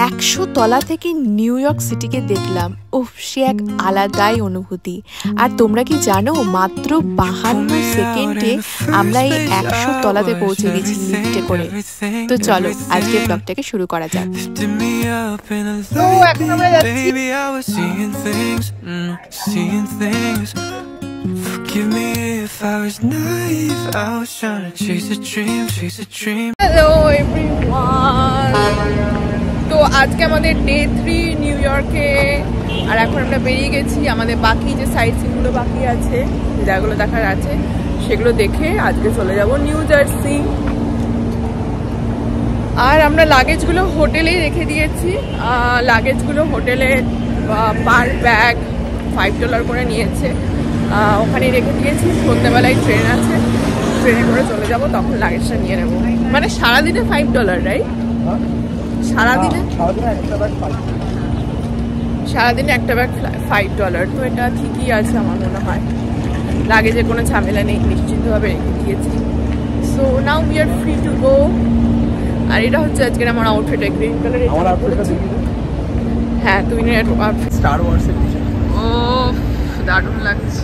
100 তলা থেকে new York সিটিকে দেখলাম। উফ, সে এক আলাদাই অনুভূতি। আর তোমরা কি জানো, মাত্র 52 সেকেন্ডে আমরা এই 100 তলাতে পৌঁছে গেছি লিফটে করে। তো চলো আজকে ব্লগটাকে শুরু করা যাক। তো এখন আমরা যাচ্ছি। Forgive me if I was naive, I was trying to chase a dream, chase a dream. Hello everyone. তো আজকে আমাদের ডে 3 নিউ ইয়র্কে, আর এখন আমরা বেরিয়ে গেছি। আমাদের বাকি যে সাইট সিনগুলো বাকি আছে, যেগুলো দেখার আছে, সেগুলো দেখে আজকে চলে যাব নিউ জার্সি। আর আমরা লাগেজগুলো হোটেলেই রেখে দিয়েছি। লাগেজগুলো হোটেলে পার ব্যাগ $5 করে নিয়েছে, ওখানে রেখে দিয়েছি। সন্ধ্যেবেলায় ট্রেন আছে, ট্রেনে করে চলে যাব, তখন লাগেজটা নিয়ে নেবো। মানে সারাদিনে $5, রাইট? সারাদিনে একটা ব্যাগ $5। তো এটা ঠিকই আছে আমার মনে হয়, লাগেজে কোনো ঝামেলা নেই, নিশ্চিন্তভাবে রেখে দিয়েছি। So now we are free to go. আর এটা হচ্ছে আজকের আমার আউটফিট, গ্রিন কালারের। হ্যাঁ, তুমি স্টার ওয়ার্সের। ও দারুণ লাগছে।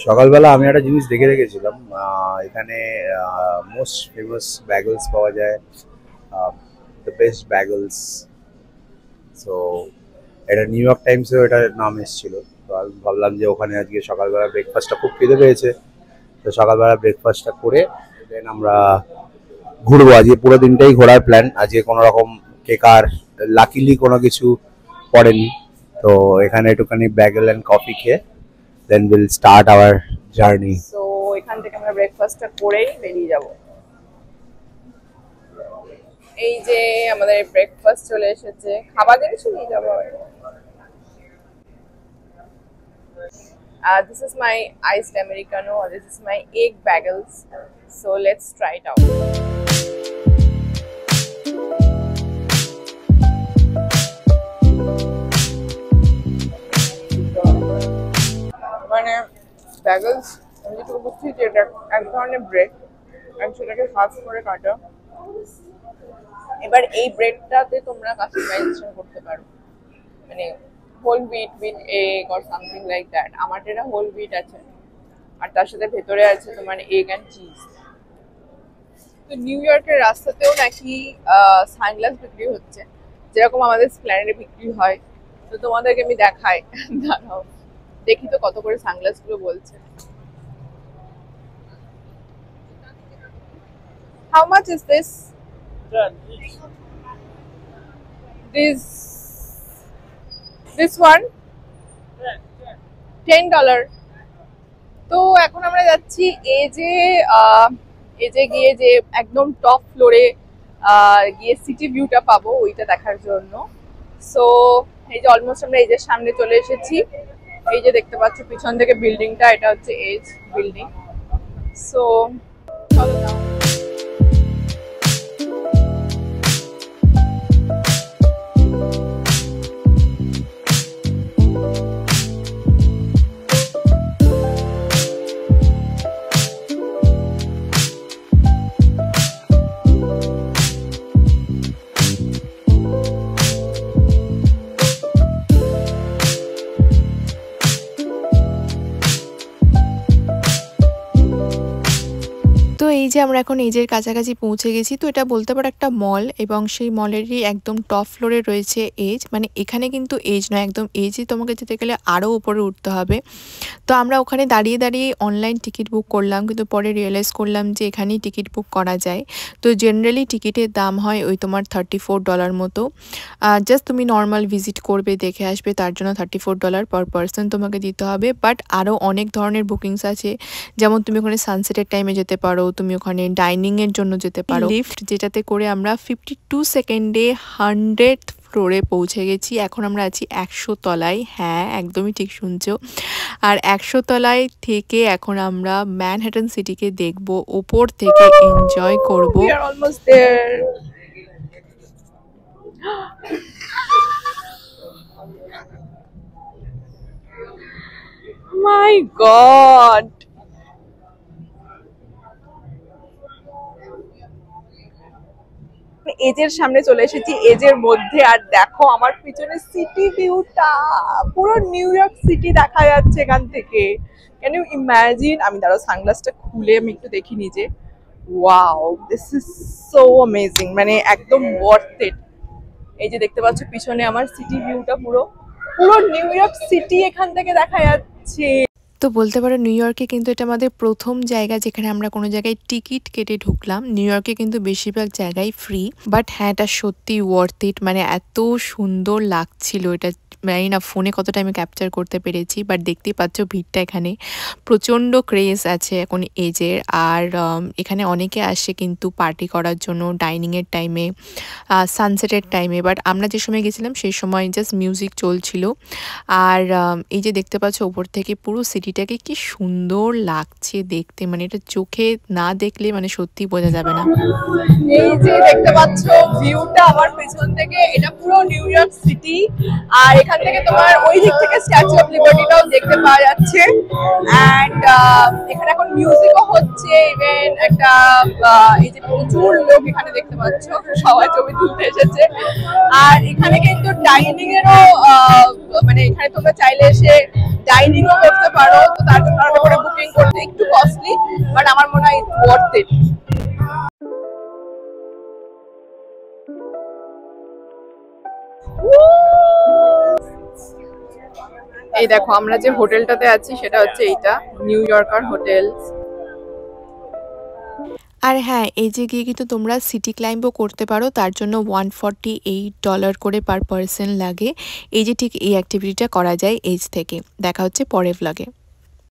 সকালবেলা আমি একটা জিনিস দেখে রেখেছিলাম, এখানে মোস্ট ফেমাস ব্যাগলস পাওয়া যায়, দ্য বেস্ট ব্যাগলস। সো এটা নিউ ইয়র্ক টাইমসেও এটার নাম এসেছিল। তো আমি ভাবলাম যে ওখানে আজকে সকালবেলা ব্রেকফাস্টটা খুব খিদে পেয়েছে, তো সকালবেলা ব্রেকফাস্টটা করে দেন আমরা ঘুরবো। আজকে পুরো দিনটাই ঘোরার প্ল্যান। আজকে কোনো রকম কেকার লাকিলি কোনো কিছু পড়েনি, তো এখানে একটুখানি ব্যাগেল অ্যান্ড কফি খেয়ে then we'll start our journey. So এখান থেকে আমরা ব্রেকফাস্টটা করেই বেরিয়ে যাব। এই যে আমাদের ব্রেকফাস্ট চলে এসেছে, খাবার জিনিস নিয়ে যাব। This is my iced americano, or this is my egg bagels. So let's try it out. মানে ব্যাগলস, আমি যেটুকু বুঝছি যে এটা এক ধরনের ব্রেড, আর সেটাকে হাফ করে কাটা। এবার এই ব্রেডটাতে তোমরা কাস্টমাইজেশন করতে পারো, মানে whole wheat with egg or something like that. আমার এটা হোল হুইট আছে, আর তার সাথে ভেতরে আছে তোমার এগ অ্যান্ড চিজ। তো নিউ ইয়র্কের রাস্তাতেও নাকি সানগ্লাস বিক্রি হচ্ছে, যেরকম আমাদের স্প্ল্যানেডে বিক্রি হয়। তো তোমাদেরকে আমি দেখাই, দাঁড়াও দেখি তো কত করে সানগ্লাস গুলো বলছে। How much is this? This one? $10. তো এখন আমরা যাচ্ছি এজে গিয়ে যে একদম টপ ফ্লোরে গিয়ে সিটি ভিউটা পাবো, ওইটা দেখার জন্য। সো এই যে অলমোস্ট আমরা এজের সামনে চলে এসেছি। এই যে দেখতে পাচ্ছ পিছন থেকে বিল্ডিংটা, এটা হচ্ছে এজ বিল্ডিং। সো চলো না। তো এই যে আমরা এখন এজের কাছাকাছি পৌঁছে গেছি। তো এটা বলতে পারো একটা মল, এবং সেই মলেরই একদম টপ ফ্লোরে রয়েছে এজ। মানে এখানে কিন্তু এজ নয়, একদম এজে তোমাকে যেতে গেলে আরও উপরে উঠতে হবে। তো আমরা ওখানে দাঁড়িয়ে দাঁড়িয়ে অনলাইন টিকিট বুক করলাম, কিন্তু পরে রিয়েলাইজ করলাম যে এখানেই টিকিট বুক করা যায়। তো জেনারেলি টিকিটের দাম হয় ওই তোমার $34 মতো। জাস্ট তুমি নর্মাল ভিজিট করবে, দেখে আসবে, তার জন্য $34 পার পারসন তোমাকে দিতে হবে। বাট আরও অনেক ধরনের বুকিংস আছে, যেমন তুমি ওখানে সানসেটের টাইমে যেতে পারো, তুমি ওখানে ডাইনিংয়ের জন্য যেতে পারো। লিফট যেটাতে করে আমরা 52 সেকেন্ডে 100th ফ্লোরে পৌঁছে গেছি। এখন আমরা আছি 100 তলায়। হ্যাঁ, একদমই ঠিক শুনছো। আর 100 তলায় থেকে এখন আমরা ম্যানহাটন সিটিকে দেখব, ওপর থেকে এনজয় করব। We are almost there. My God. এজের সামনে চলে এসেছি, এজের মধ্যে। আর দেখো আমার পিছনে সিটি ভিউটা, পুরো নিউ ইয়র্ক সিটি দেখা যাচ্ছে এখান থেকে। Can you imagine? আমি দাঁড়াও সানগ্লাসটা খুলে আমি একটু দেখি নিজে। Wow, this is so amazing, মানে একদম ওয়ার্থ ইট। এই যে দেখতে পাচ্ছ পিছনে আমার সিটি ভিউটা, পুরো পুরো নিউ ইয়র্ক সিটি এখান থেকে দেখা যাচ্ছে। তো বলতে পারো নিউ ইয়র্কে কিন্তু এটা আমাদের প্রথম জায়গা যেখানে আমরা কোনো জায়গায় টিকিট কেটে ঢুকলাম। নিউ ইয়র্কে কিন্তু বেশিরভাগ জায়গায় ফ্রি, বাট হ্যাঁ, এটা সত্যি ওয়ার্থ ইট। মানে এত সুন্দর লাগছিল এটা, জানি না ফোনে কতটা আমি ক্যাপচার করতে পেরেছি, বাট দেখতেই পাচ্ছ ভিড়টা এখানে প্রচণ্ড ক্রেজ আছে এখন এজের। আর এখানে অনেকে আসে কিন্তু পার্টি করার জন্য, ডাইনিংয়ের টাইমে, সানসেটের টাইমে। বাট আমরা যে সময় গেছিলাম সেই সময় জাস্ট মিউজিক চলছিল। আর এই যে দেখতে পাচ্ছ ওপর থেকে পুরো সিটিটাকে কি সুন্দর লাগছে দেখতে, মানে এটা চোখে না দেখলে মানে সত্যি বোঝা যাবে না। এই যে দেখতে পাচ্ছ ভিউটা আমার পেছন থেকে, এটা পুরো নিউ ইয়র্ক সিটি। আর এখান থেকে তোমার ওই দিক থেকে স্ট্যাচু অফ লিবার্টিটাও দেখতে পাওয়া যাচ্ছে। অ্যান্ড এখানে এখন মিউজিকও হচ্ছে, ইভেন একটা এই যে প্রচুর লোক এখানে দেখতে পাচ্ছ, সবাই ছবি তুলতে এসেছে। আর এখানে কিন্তু ডাইনিং এরও মানে এখানে তোমরা চাইলে এসে ডাইনিংও করতে পারো। তো তার জন্য আলাদা করে বুকিং করতে একটু কস্টলি, বাট আমার মনে হয় ইটস ওয়ার্থ ইট। এই দেখো আমরা যে হোটেলটাতে আছি সেটা হচ্ছে এইটা, নিউ ইয়র্কার হোটেল। আর হ্যাঁ, এই যে গিয়ে কিন্তু তোমরা সিটি ক্লাইম্বও করতে পারো, তার জন্য $148 করে পার পারসন লাগে। এই যে ঠিক এই অ্যাক্টিভিটিটা করা যায় এজ থেকে। দেখা হচ্ছে পরের ভ্লগে।